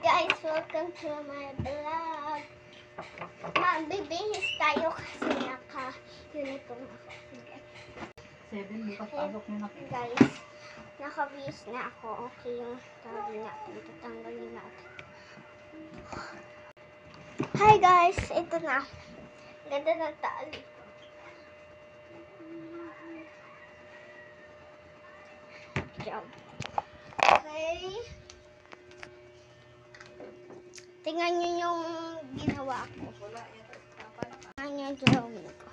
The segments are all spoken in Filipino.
guys, welcome to my vlog. Magbibihis tayo kasi naka-uniform ako. 7 bukas pasok nyo na. Guys, nakabihis na ako. Okay yung tawag natin. Tatanggalin natin. Hi guys, ito na. Ganda ng tali. Jump. Okay. Tingnan nyo yung ginawa ko. Tingnan nyo yung drawing ko.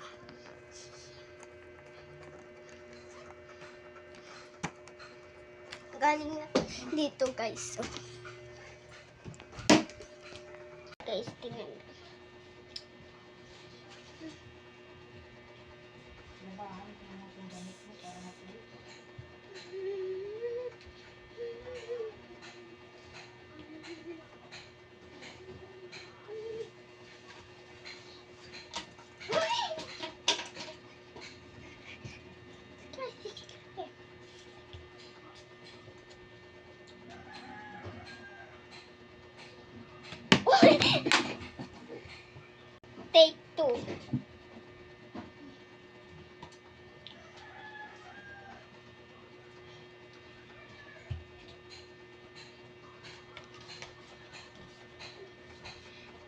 Galing na dito guys. So, guys, tingnan nyo. Take 2.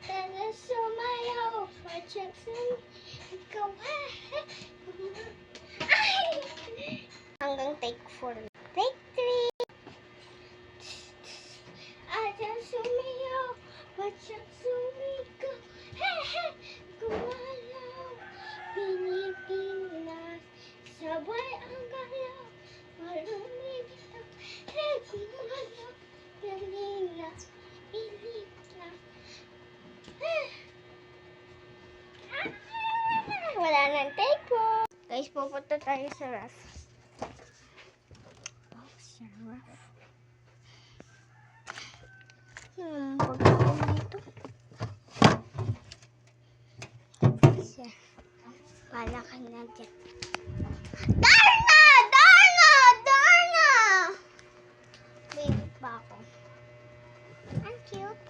Tara sumayaw, pa-check sa'yo. Ikaw ay! Hanggang take 4. Take 3. Tara sumayaw, pa-check sa'yo. Gumalaw, Pilipinas, sabay ang galaw, malumibitaw, gumalaw, Pilipinas, Pilipinas. Wala nang take po. Guys, pupunta tayo sa ref. Sa ref. Pagkain dito. Siya. Wala ka na dyan. Darna! Darna! Darna! Baby pa ako. Ang cute.